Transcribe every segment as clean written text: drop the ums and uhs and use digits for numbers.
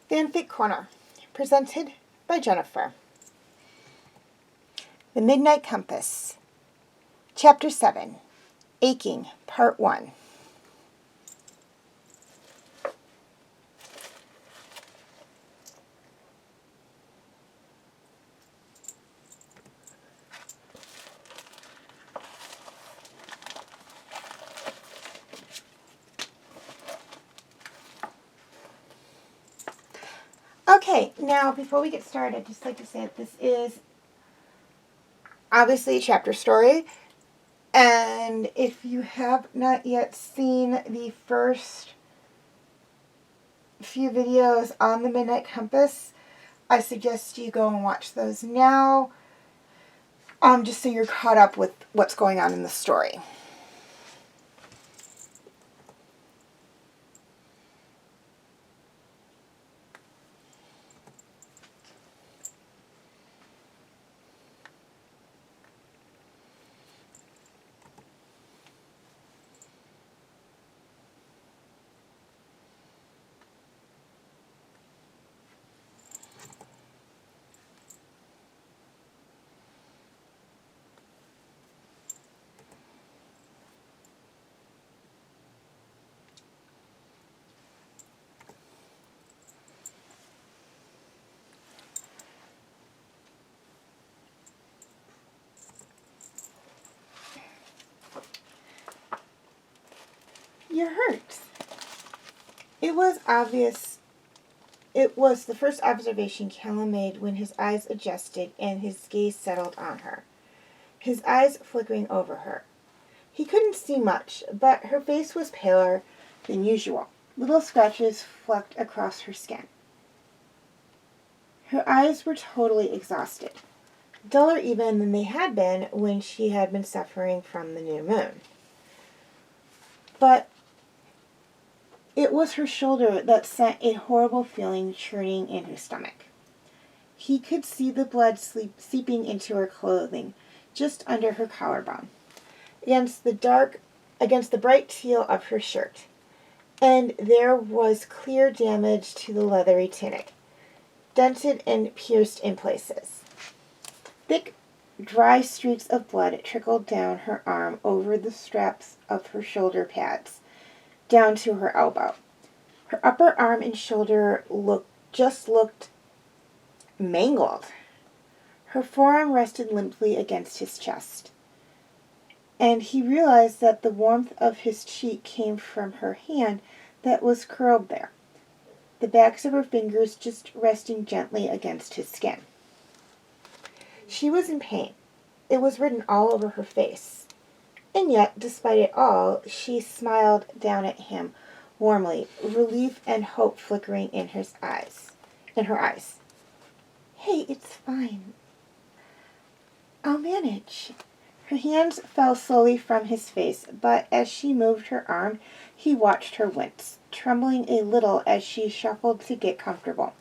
Fanfic Corner, presented by Jennifer. The Midnight Compass, Chapter 7, Aching, Part 1. Okay, now before we get started, I'd just like to say that this is obviously a chapter story, and if you have not yet seen the first few videos on the Midnight Compass, I suggest you go and watch those now, just so you're caught up with what's going on in the story. You're hurt. It was obvious. It was the first observation Callum made when his eyes adjusted and his gaze settled on her. His eyes flickering over her. He couldn't see much, but her face was paler than usual. Little scratches flecked across her skin. Her eyes were totally exhausted, duller even than they had been when she had been suffering from the new moon. But it was her shoulder that sent a horrible feeling churning in his stomach. He could see the blood seeping into her clothing, just under her collarbone, against the bright teal of her shirt. And there was clear damage to the leathery tunic, dented and pierced in places. Thick, dry streaks of blood trickled down her arm over the straps of her shoulder pads, down to her elbow. Her upper arm and shoulder looked mangled. Her forearm rested limply against his chest, and he realized that the warmth of his cheek came from her hand that was curled there, the backs of her fingers just resting gently against his skin. She was in pain. It was written all over her face. And yet, despite it all, she smiled down at him warmly, relief and hope flickering in her eyes. Hey, it's fine. I'll manage. Her hands fell slowly from his face, but as she moved her arm, he watched her wince, trembling a little as she shuffled to get comfortable.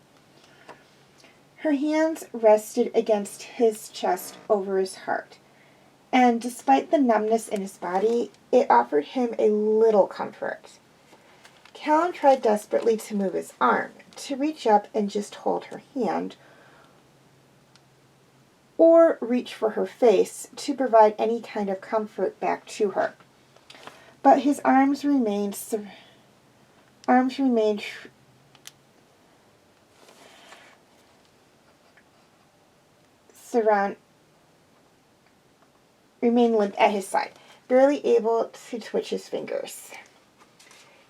Her hands rested against his chest over his heart, and despite the numbness in his body, it offered him a little comfort. Callum tried desperately to move his arm, to reach up and just hold her hand, or reach for her face to provide any kind of comfort back to her. But his arms remained limp at his side, barely able to twitch his fingers.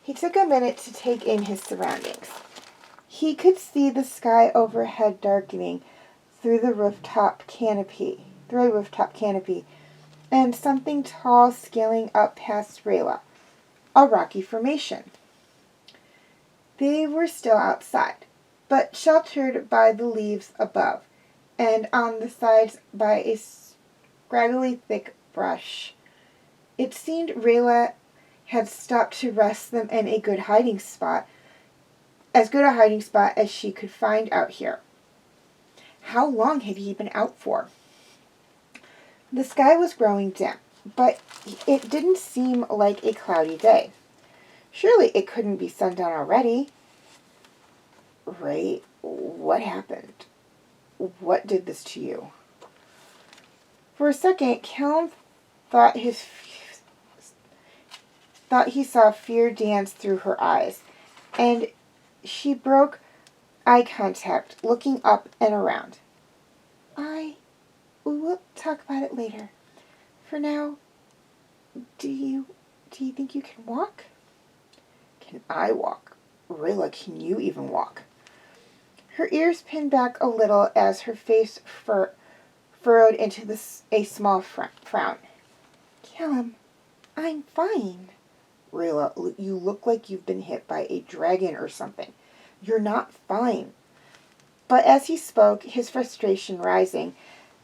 He took a minute to take in his surroundings. He could see the sky overhead darkening through the rooftop canopy, and something tall scaling up past Rayla, a rocky formation. They were still outside, but sheltered by the leaves above, and on the sides by a scraggly thick brush. It seemed Rayla had stopped to rest them in a good hiding spot, as good a hiding spot as she could find out here. How long had he been out for? The sky was growing dim, but it didn't seem like a cloudy day. Surely it couldn't be sundown already. Ray, what happened? What did this to you? For a second, Callum thought he saw fear dance through her eyes, and she broke eye contact, looking up and around. We'll talk about it later. For now, do you think you can walk? Can I walk? Rayla, can you even walk? Her ears pinned back a little as her face furrowed into a small frown. Callum, I'm fine. Rayla, you look like you've been hit by a dragon or something. You're not fine. But as he spoke, his frustration rising,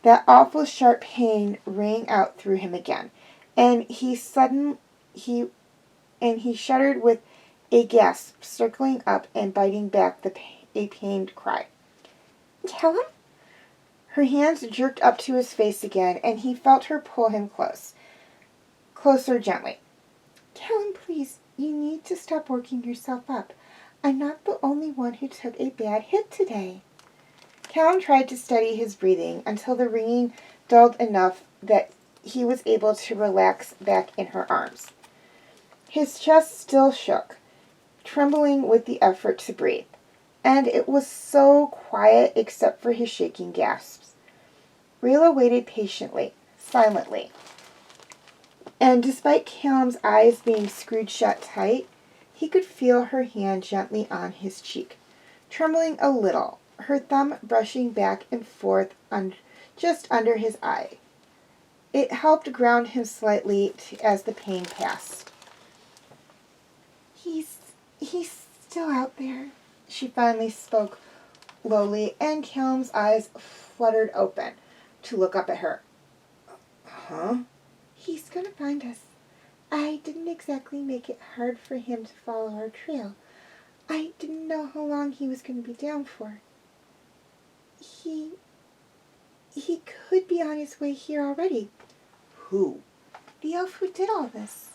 that awful sharp pain rang out through him again, and he shuddered with a gasp, circling up and biting back a pained cry. Callum? Her hands jerked up to his face again, and he felt her pull him closer gently. Callum, please, you need to stop working yourself up. I'm not the only one who took a bad hit today. Callum tried to steady his breathing until the ringing dulled enough that he was able to relax back in her arms. His chest still shook, trembling with the effort to breathe, and it was so quiet except for his shaking gasps. Rayla waited patiently, silently, and despite Callum's eyes being screwed shut tight, he could feel her hand gently on his cheek, trembling a little, her thumb brushing back and forth just under his eye. It helped ground him slightly as the pain passed. He's still out there, she finally spoke lowly, and Callum's eyes fluttered open to look up at her. Huh? He's gonna find us. I didn't exactly make it hard for him to follow our trail. I didn't know how long he was going to be down for. He could be on his way here already. Who? The elf who did all this.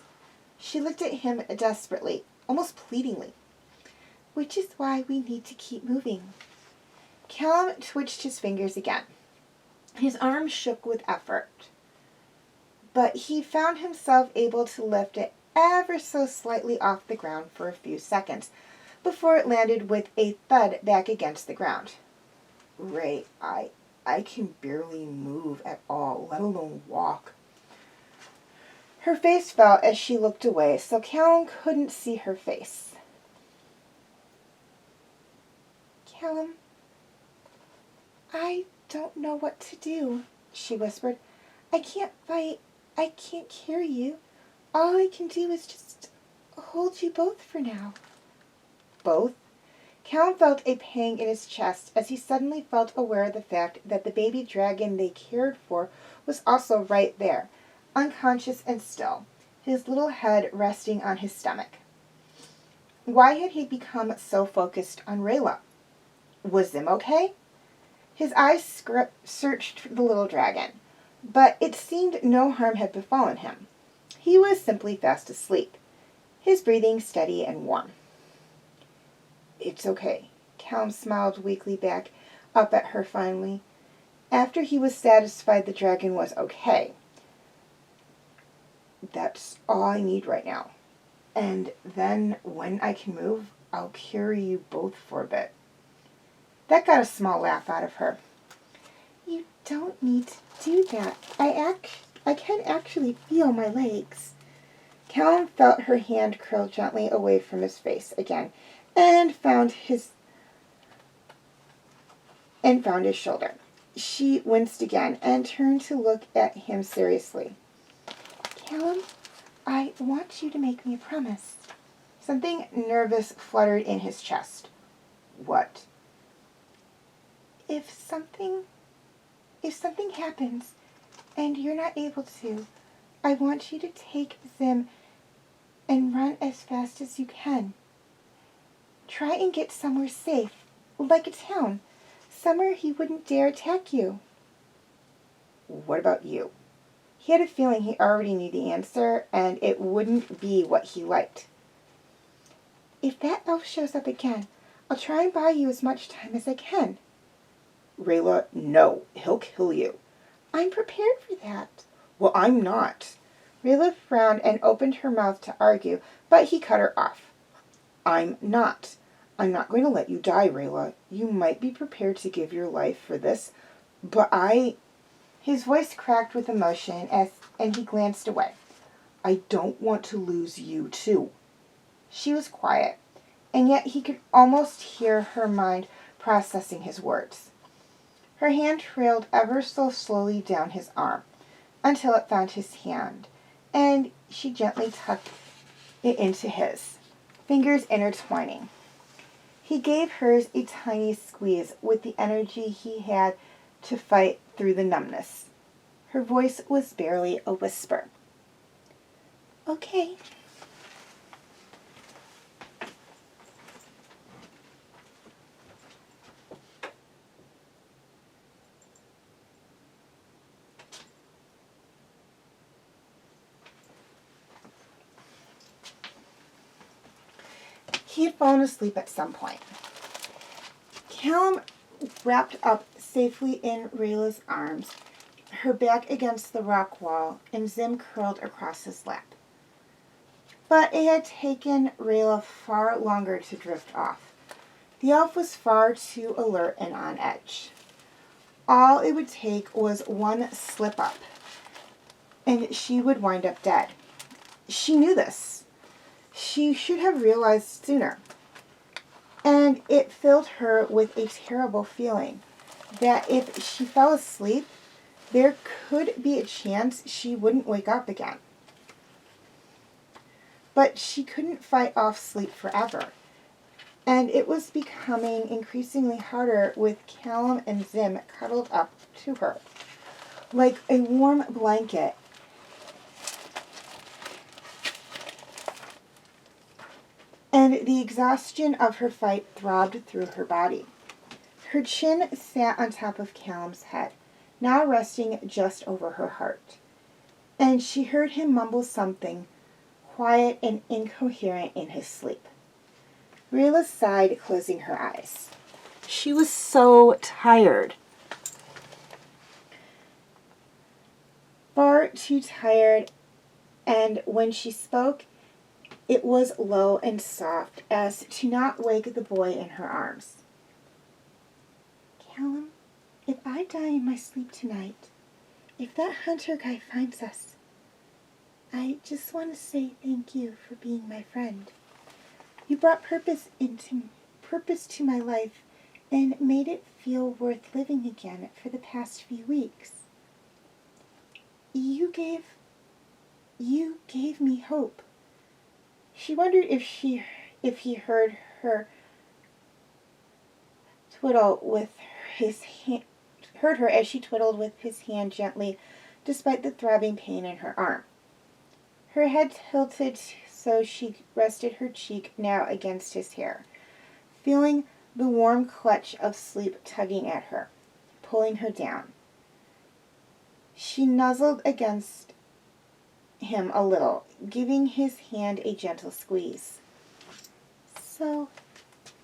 She looked at him desperately, almost pleadingly. Which is why we need to keep moving. Callum twitched his fingers again. His arm shook with effort, but he found himself able to lift it ever so slightly off the ground for a few seconds before it landed with a thud back against the ground. Ray, I can barely move at all, let alone walk. Her face fell as she looked away, so Callum couldn't see her face. Callum, I don't know what to do, she whispered. I can't fight. I can't carry you. All I can do is just hold you both for now. Both? Callum felt a pang in his chest as he suddenly felt aware of the fact that the baby dragon they cared for was also right there, unconscious and still, his little head resting on his stomach. Why had he become so focused on Rayla? Was Zim okay? His eyes searched the little dragon, But it seemed no harm had befallen him. He was simply fast asleep, his breathing steady and warm. It's okay. Callum smiled weakly back up at her finally, after he was satisfied the dragon was okay. That's all I need right now. And then when I can move, I'll carry you both for a bit. That got a small laugh out of her. You don't need to do that. I can actually feel my legs. Callum felt her hand curl gently away from his face again and found his shoulder. She winced again and turned to look at him seriously. Callum, I want you to make me a promise. Something nervous fluttered in his chest. What? If something happens and you're not able to, I want you to take Zim and run as fast as you can. Try and get somewhere safe, like a town, somewhere he wouldn't dare attack you. What about you? He had a feeling he already knew the answer, and it wouldn't be what he liked. If that elf shows up again, I'll try and buy you as much time as I can. Rayla, no, he'll kill you. I'm prepared for that. Well, I'm not. Rayla frowned and opened her mouth to argue, but he cut her off. I'm not. I'm not going to let you die, Rayla. You might be prepared to give your life for this, but His voice cracked with emotion and he glanced away. I don't want to lose you, too. She was quiet, and yet he could almost hear her mind processing his words. Her hand trailed ever so slowly down his arm until it found his hand, and she gently tucked it into his, fingers intertwining. He gave hers a tiny squeeze with the energy he had to fight through the numbness. Her voice was barely a whisper. Okay. He had fallen asleep at some point. Callum wrapped up safely in Rayla's arms, her back against the rock wall, and Zim curled across his lap. But it had taken Rayla far longer to drift off. The elf was far too alert and on edge. All it would take was one slip-up, and she would wind up dead. She knew this. She should have realized sooner. And it filled her with a terrible feeling that if she fell asleep, there could be a chance she wouldn't wake up again. But she couldn't fight off sleep forever, and it was becoming increasingly harder with Callum and Zim cuddled up to her, like a warm blanket. And the exhaustion of her fight throbbed through her body. Her chin sat on top of Callum's head, now resting just over her heart. And she heard him mumble something, quiet and incoherent in his sleep. Rayla sighed, closing her eyes. She was so tired. Far too tired, and when she spoke, it was low and soft, as to not wake the boy in her arms. Callum, if I die in my sleep tonight, if that hunter guy finds us, I just want to say thank you for being my friend. You brought purpose to my life and made it feel worth living again for the past few weeks. You gave me hope. She wondered if he heard her twiddle with his hand, heard her as she twiddled with his hand gently, despite the throbbing pain in her arm. Her head tilted so she rested her cheek now against his hair, feeling the warm clutch of sleep tugging at her, pulling her down. She nuzzled against him a little, giving his hand a gentle squeeze. So,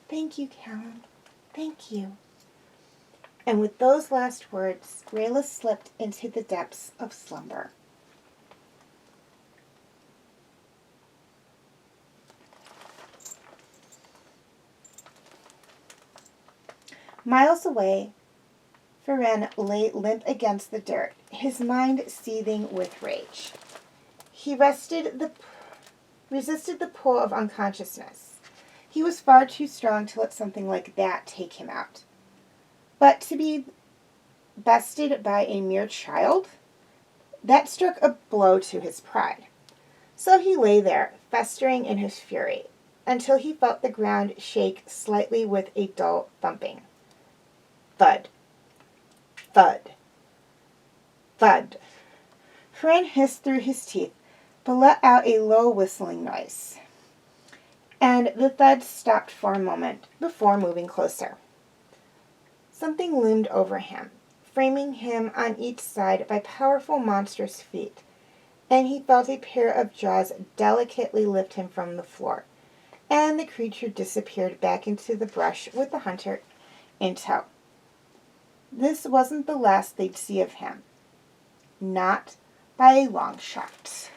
thank you, Callum. Thank you. And with those last words, Rayla slipped into the depths of slumber. Miles away, Ferenc lay limp against the dirt, his mind seething with rage. He resisted the pull of unconsciousness. He was far too strong to let something like that take him out. But to be bested by a mere child? That struck a blow to his pride. So he lay there, festering in his fury, until he felt the ground shake slightly with a dull thumping. Thud. Thud. Thud. Ferenc hissed through his teeth, but let out a low whistling noise. And the thud stopped for a moment before moving closer. Something loomed over him, framing him on each side by powerful monstrous feet, and he felt a pair of jaws delicately lift him from the floor, and the creature disappeared back into the brush with the hunter in tow. This wasn't the last they'd see of him. Not by a long shot.